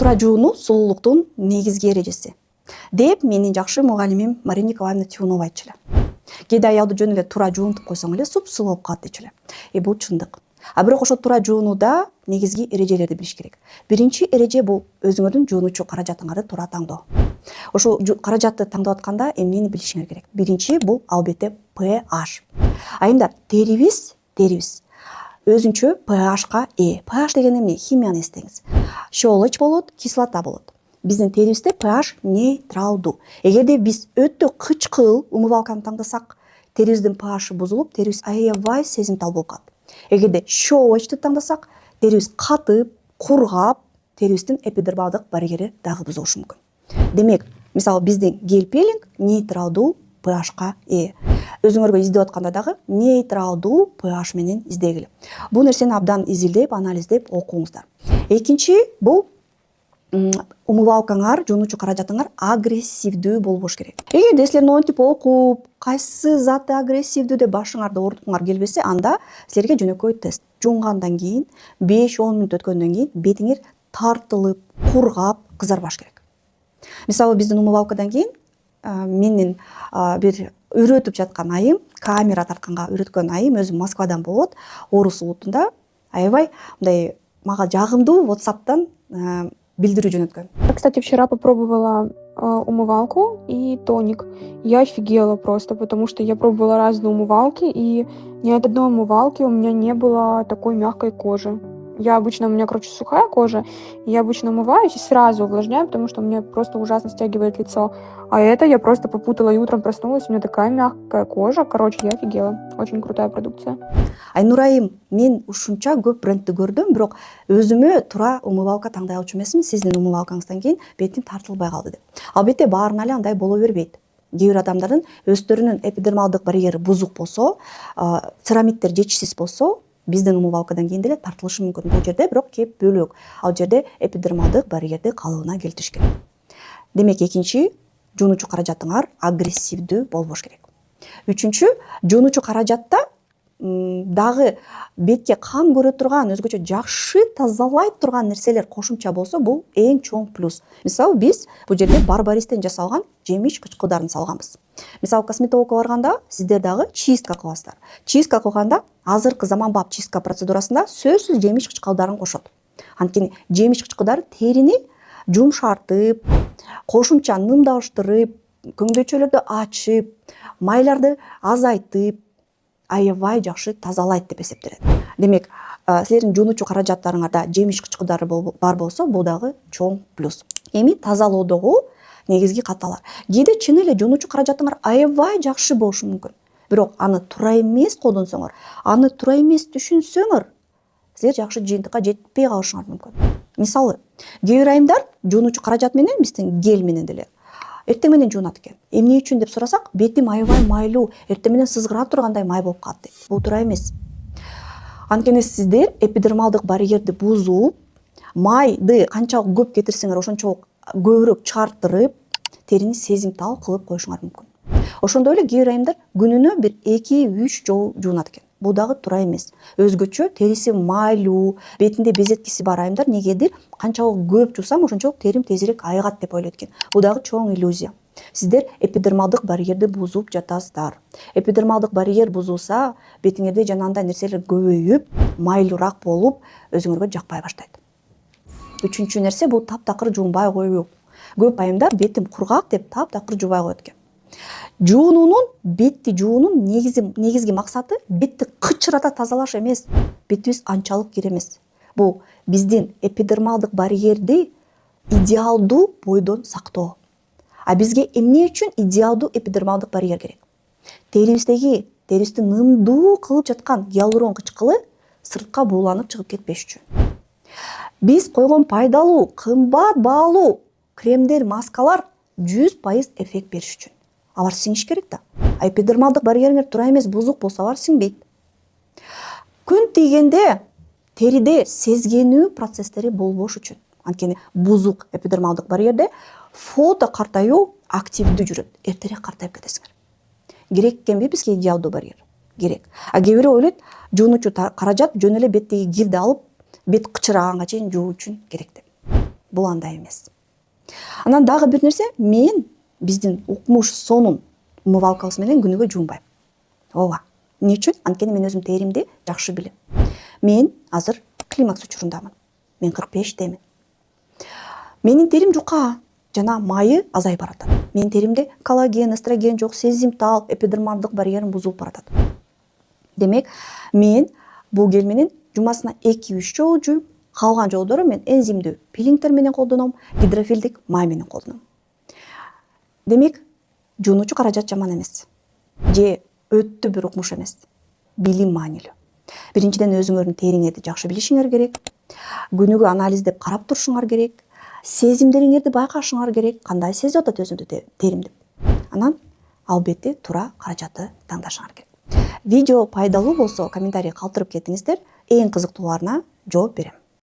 тура жууну сулуулуктун негизги эрежеси деп менин жакшы мугалимим Марина Николаевна Тиунова айтчу эле. Кээде аялды жөн эле тура жуунтуп койсоң эле суп-суу болуп калат дечү эле. Бул чындык. А бирок ошо тура жуунууда негизги эрежелерди билиш керек. Биринчи эреже бул өзүңөрдүн жуунучу каражатыңарды туура таңдоо. Ошол каражатты таңдап атканда эмнени билишиңер керек? Биринчи бул албетте pH. Айымдар, терибиз өзүнчө pH-ка ээ. pH деген эмне? Химияны эстеңиз. Щелочь болот, кислота болот. Биздин терибизде pH нейтралдуу. Эгерде биз өтө кычкыл умывалканы таңдасак, терибиздин pH бузулуп, терибиз аябай сезимтал болуп калат. Эгерде щелочту таңдасак, терибиз катып, кургап, терибиздин эпидермалдык барьери дагы бузулушу мүмкүн. Демек, мисалы биздин гель-пилинг нейтралдуу pH-ка ээ. Өзүңөргө издеп атканда дагы нейтралдуу pH менен издегиле. Бул нерсени абдан изилдеп, анализдеп окуңуздар. Экинчи бул умывалкаңар, жуунучу каражатыңар агрессивдүү болбош керек. Эгерде силер монтип окуп, кайсы заты агрессивдүү деп башыңарды оорутуңар келбесе, анда силерге жөнөкөй тест. Жуунгандан кийин 5-10 мүнөт өткөндөн кийин бетиңер тартылып, кургап, кызарбаш керек. Мисалы биздин умывалкадан кийин менин бир үйрөтүп жаткан айым, камера тартканга үйрөткөн айым өзү Москвадан болот, Орус улутунда аябай мындай мага жагымдуу WhatsApp'тан билдирүү жөнөткөн. Я, кстати, вчера попробовала умывалку и тоник. Я офигела просто, потому что я пробовала разные умывалки, и ни от одной умывалки у меня не было такой мягкой кожи. У меня, сухая кожа, и я обычно умываюсь и сразу увлажняю, потому что у меня просто ужасно стягивает лицо. А это я просто попутала и утром проснулась, у меня такая мягкая кожа. Я офигела. Очень крутая продукция. Айнур айым, мен ушунча көп брендти көрдүм, бирок өзүмө туура умывалка таңдай алчу эмесмин. Сиздин умывалкаңыздан кийин бетим тартылбай калды деп. Албетте баарына эле андай боло бербейт. Кээ бир адамдардын өздөрүнүн эпидермалдык барьери бузук болсо, церамиддер жетишсиз болсо, биздин умывалкадан кийин деле тартылышы мүмкүн. Бул жерде бирок кеп бөлөк. Ал жерде эпидермалдык барьерди калыбына келтириш керек. Демек, экинчи, жуунучу каражатыңар агрессивдүү болбош керек. Үчүнчү, жуунучу каражатта дагы бетке кан көрө турган, өзгөчө жакшы тазалай турган нерселер кошумча болсо, бул эң чоң плюс. Мисалы, биз бул жерде барбаристен жасалган жемиш кычкылдарын салганбыз. Мисалы, косметологко барганда сиздер дагы чистка кыласыздар. Чистка кылганда азыркы заманбап чистка процедурасында сөзсүз жемиш кычкылдарын кошот. Анткени жемиш кычкылдары терини жумшартып, кошумча нымдаштырып, көңдөчөлөрдү ачып, майларды азайтып, аябай жакшы тазалайт деп эсептелет. Демек, силердин жуунучу каражаттарыңарда жемиш кычкылдары бар болсо, бул дагы чоң плюс. Эми тазалоодогу негизги катталар. Кээде чын эле жуунучу каражатыңар аябай жакшы болушу мүмкүн. Бирок аны туура эмес колдонсоңор, аны туура эмес түшүнсөңөр, силер жакшы жыйынтыкка жетпей калышыңар мүмкүн. Мисалы, кээ бир айымдар жуунучу каражат менен биздин гель менен деле эртең менен жуунат экен. Эмне үчүн деп сурасак, бетим аябай майлуу, эртең менен сызгыра тургандай май болуп калат дейт. Бул туура эмес. Анткени сиздер эпидермалдык барьерди бузуп, майды канчалык көп кетирсеңер, ошончолук көбүрөөк чыгарттырып, терини сезимтал кылып коюшуңар мүмкүн. Ошондой эле кээ бир айымдар күнүнө бир 2-3 жолу жуунат экен. Бул дагы туура эмес. Өзгөчө териси майлуу, бетинде безеткиси бар айымдар негедир канчалык көп жуусам, ошончолук терим тезирээк айыгат деп ойлойт экен. Бул дагы чоң иллюзия. Сиздер эпидермалдык барьерди бузуп жатасыздар. Эпидермалдык барьер бузулса, бетиңерде жанагындай нерселер көбөйүп, майлуураак болуп, өзүңөргө жакпай баштайт. Үчүнчү нерсе бул таптакыр жуунбай коюу. Көп айымдар бетим кургак деп таптакыр жуубай коет экен. Бетти жуунун негизги максаты бетти кычырата тазалаш эмес. Бетибиз анчалык кир эмес. Бул биздин эпидермалдык барьерди идеалдуу бойдон сактоо. А бизге эмне үчүн идеалдуу эпидермалдык барьер керек? Терибизди нымдуу кылып жаткан гиалурон кычкылы сыртка бууланып чыгып кетпеш үчүн. Биз койгон пайдалуу, кымбат баалуу кремдер, маскалар 100% эффект бериш үчүн. Алар сиңиш керек да. Эпидермалдык барьериңер туура эмес, бузук болсо алар сиңбейт. Күн тийгенде териде сезгенүү процесстери болбош үчүн. Анткени бузук эпидермалдык барьерде фото картаюу активдүү жүрөт. Эртерээк картайып кетесиңер. Керек экенби бизге идеалдуу барьер? Керек. А кээ бирөө ойлойт, жуунучу каражат жөн эле беттеги кирди алып, бет кычыраганга чейин жуу үчүн керек деп. бул андай эмес. Анан дагы бир нерсе, мен биздин укмуш сонун умывалкабыз менен күнүгө жуунбайм. Ооба. Эмне үчүн? Анткени мен өзүм теримди жакшы билем. Мен азыр климакс учурундамын. Мен 45-темин. Менин терим жука жана майы азайып баратат. Менин теримде коллаген, эстроген жок, сезимтал, эпидермалдык барьерим бузулуп баратат. Демек, мен бул гель менен жумасына 2-3 жолу жууп, калган жолдору мен энзимдүү пилингтер менен колдоном, гидрофилдик май менен колдоном. Демек, жуунуучу каражат жаман эмес. Же өттү бир укмуш эмес. Билим маанилүү. Биринчиден өзүңөрдүн териңерди жакшы билишиңер керек. Күнүгө анализдеп карап турушуңар керек. Сезимдериңерди байкашыңар керек. Кандай сезип атат өзүмдү терим деп. Анан албетте туура каражатты таңдашыңар керек. Видео пайдалуу болсо комментарий калтырып кетиңиздер. Эң кызыктууларына жооп берем.